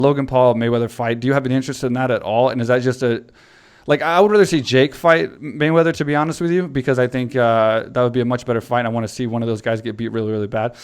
Logan Paul Mayweather fight. Do you have any interest in that at all? And is that just I would rather see Jake fight Mayweather, to be honest with you, because I think that would be a much better fight. I want to see one of those guys get beat really, really bad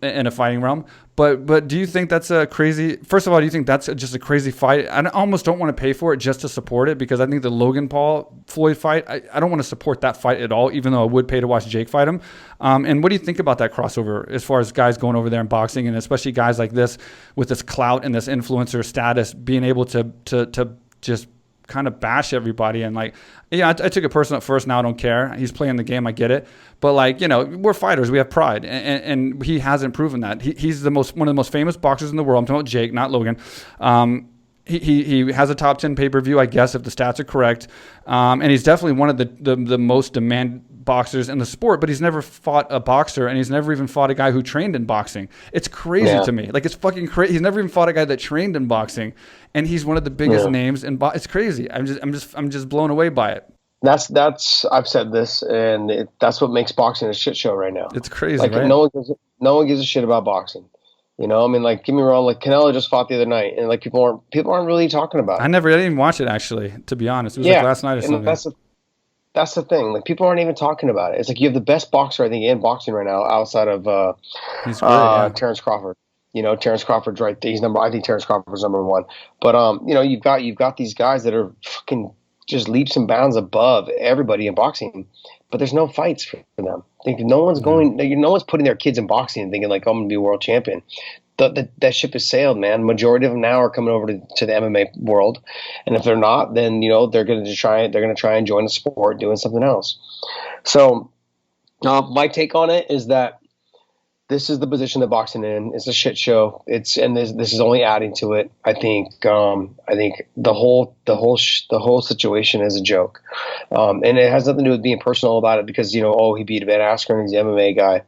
in a fighting realm. But do you think that's a crazy? First of all, do you think that's just a crazy fight? I almost don't want to pay for it just to support it, because I think the Logan Paul Floyd fight, I don't want to support that fight at all, even though I would pay to watch Jake fight him. And what do you think about that crossover as far as guys going over there and boxing, and especially guys like this with this clout and this influencer status being able to just kind of bash everybody? And I took it personal at first. Now I don't care. He's playing the game. I get it. But we're fighters. We have pride, and he hasn't proven that. He's one of the most famous boxers in the world. I'm talking about Jake, not Logan. He has a top 10 pay-per-view, I guess, if the stats are correct. And he's definitely one of the most demand boxers in the sport, but he's never fought a boxer, and he's never even fought a guy who trained in boxing. It's crazy to me. It's fucking crazy. He's never even fought a guy that trained in boxing, and he's one of the biggest names in boxing. It's crazy. I'm just blown away by it. That's I've said this, and that's what makes boxing a shit show right now. It's crazy, right? No one gives a shit about boxing. Get me wrong. Canelo just fought the other night, and people aren't really talking about it. I didn't even watch it, actually, to be honest. It was last night or something. That's the thing. People aren't even talking about it. It's you have the best boxer, I think, in boxing right now, outside of Terrence Crawford. Terrence Crawford's right there. I think Terrence Crawford's number one. But you've got these guys that are fucking just leaps and bounds above everybody in boxing, but there's no fights for them. No one's putting their kids in boxing and thinking I'm going to be a world champion. That ship has sailed, man. Majority of them now are coming over to the MMA world, and if they're not, then they're going to try and join the sport doing something else. So my take on it is that this is the position that boxing in. It's a shit show. This is only adding to it. I think the whole situation is a joke, and it has nothing to do with being personal about it, because he beat Ben Askren, he's the MMA guy.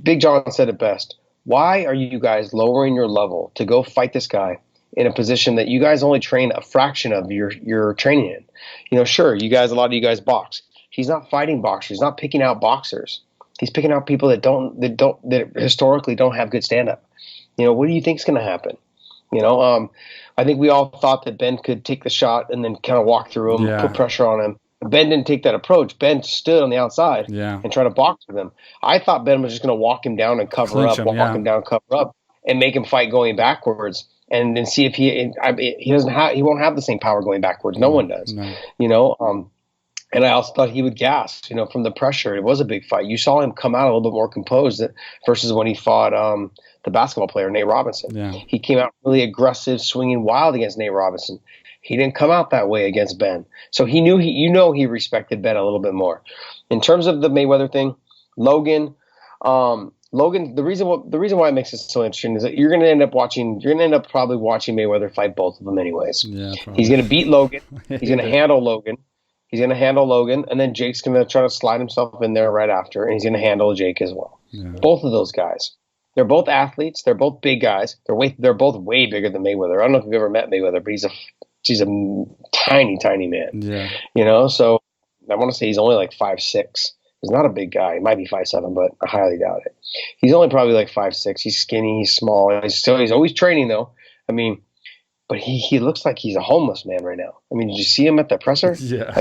Big John said it best. Why are you guys lowering your level to go fight this guy in a position that you guys only train a fraction of your training in? Sure, a lot of you guys box. He's not fighting boxers. He's not picking out boxers. He's picking out people that historically don't have good stand up. What do you think is going to happen? I think we all thought that Ben could take the shot and then kind of walk through him, put pressure on him. Ben didn't take that approach. Ben stood on the outside and tried to box with him. I thought Ben was just going to walk him down and cover up, and make him fight going backwards, and then see if he won't have the same power going backwards. No one does, And I also thought he would gas, from the pressure. It was a big fight. You saw him come out a little bit more composed versus when he fought the basketball player, Nate Robinson. Yeah. He came out really aggressive, swinging wild against Nate Robinson. He didn't come out that way against Ben. So he knew he respected Ben a little bit more. In terms of the Mayweather thing, Logan, the reason why it makes it so interesting is that you're going to end up probably watching Mayweather fight both of them anyways. Yeah, he's going to beat Logan. He's going to handle Logan. And then Jake's going to try to slide himself in there right after, and he's going to handle Jake as well. Yeah. Both of those guys. They're both athletes. They're both big guys. They're both way bigger than Mayweather. I don't know if you've ever met Mayweather, but he's a tiny, tiny man. Yeah. So I want to say he's only 5'6". He's not a big guy. He might be 5'7", but I highly doubt it. He's only probably 5'6". He's skinny. He's small. He's always training though. But he looks like he's a homeless man right now. Did you see him at the presser? Yeah.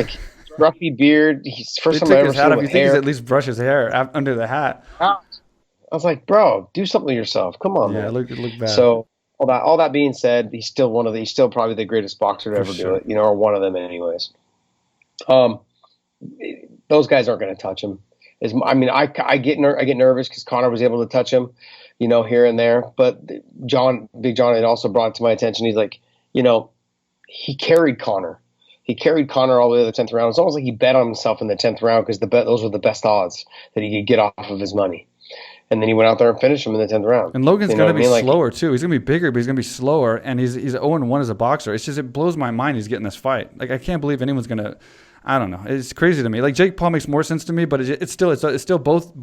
Scruffy beard. He's first time I ever seen him with hair. You think he's at least brush his hair under the hat. I was like, bro, do something to yourself. Come on, man. Look bad. So all that being said, he's still probably the greatest boxer to ever do it. Or one of them anyways. Those guys aren't going to touch him. I get nervous because Conor was able to touch him, here and there. But Big John had also brought it to my attention. He's like, he carried Conor. He carried Conor all the way to the 10th round. It's almost like he bet on himself in the 10th round because those were the best odds that he could get off of his money. And then he went out there and finished him in the 10th round. And Logan's going to be slower too. He's going to be bigger, but he's going to be slower. And he's 0-1 as a boxer. It blows my mind he's getting this fight. I can't believe anyone's going to. I don't know. It's crazy to me. Jake Paul makes more sense to me, but it's still both.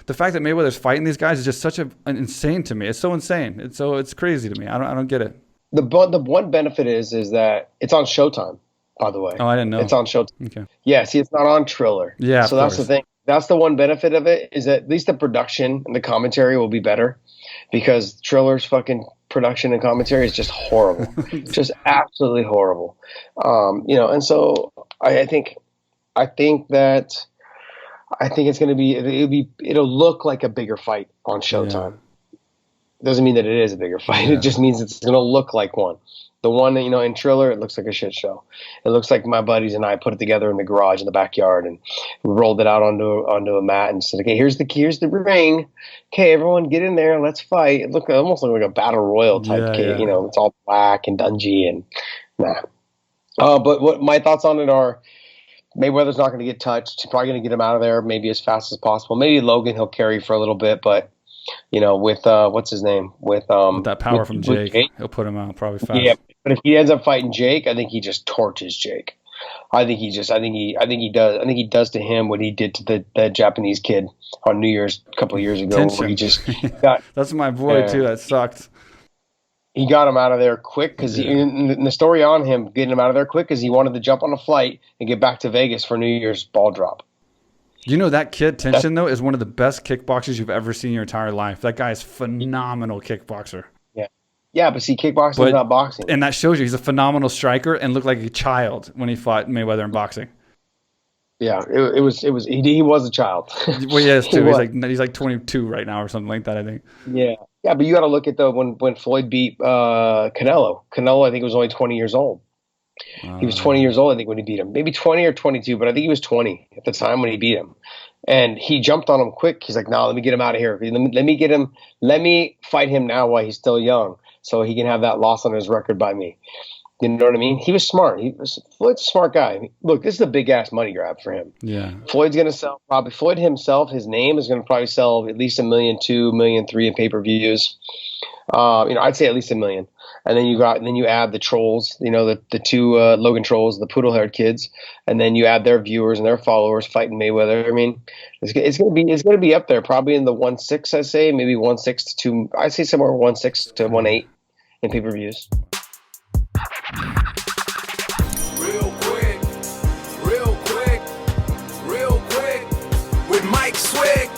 The fact that Mayweather's fighting these guys is just such an insane to me. It's so insane. It's crazy to me. I don't get it. The one benefit is that it's on Showtime. By the way. Oh, I didn't know. It's on Showtime. Okay. Yeah. See, it's not on Triller. Yeah. So that's the thing. That's the one benefit of it, is that at least the production and the commentary will be better, because Triller's fucking production and commentary is just horrible, just absolutely horrible. And so I think it's going to be, it'll look like a bigger fight on Showtime. Doesn't mean that it is a bigger fight. It just means it's going to look like one. The one, in Triller, it looks like a shit show. It looks like my buddies and I put it together in the garage in the backyard, and we rolled it out onto a mat and said, okay, here's the ring. Okay, everyone get in there. Let's fight. It almost looked like a battle royal type game. It's all black and dungy and nah. But what my thoughts on it are, Mayweather's not going to get touched. He's probably going to get him out of there maybe as fast as possible. Maybe Logan he'll carry for a little bit, but with what's his name? With that power from Jake, he'll put him out probably fast. Yeah, but if he ends up fighting Jake, I think he just torches Jake. I think he does to him what he did to the Japanese kid on New Year's a couple of years ago. Where he just got, that's my boy too. That sucked. He got him out of there quick because the story on him getting him out of there quick is he wanted to jump on a flight and get back to Vegas for New Year's ball drop. That kid Tenshin though is one of the best kickboxers you've ever seen in your entire life. That guy is phenomenal kickboxer. Yeah, but see, kickboxing is not boxing, and that shows you he's a phenomenal striker and looked like a child when he fought Mayweather in boxing. Yeah, he was a child. Well, yes, too. He's like 22 right now or something like that, I think. Yeah, but you got to look at when Floyd beat Canelo. Canelo, I think, was only 20 years old. He was 20 years old, I think, when he beat him. Maybe 20 or 22, but I think he was 20 at the time when he beat him. And he jumped on him quick. He's like, "No, let me get him out of here. Let me get him. Let me fight him now while he's still young, so he can have that loss on his record by me." You know what I mean? He was smart. Floyd's a smart guy. Look, this is a big ass money grab for him. Yeah. Floyd's going to sell probably. Floyd himself, his name is going to probably sell at least 1.2 million, 1.3 million in pay-per-views. I'd say at least 1 million. And then you add the trolls, the two Logan trolls, the poodle-haired kids, and then you add their viewers and their followers fighting Mayweather. I mean, it's going to be up there, probably in the 1.6, I say, maybe 1.6 to 2. I say somewhere 1.6 to 1.8 in pay-per-views. Real quick, with Mike Swick.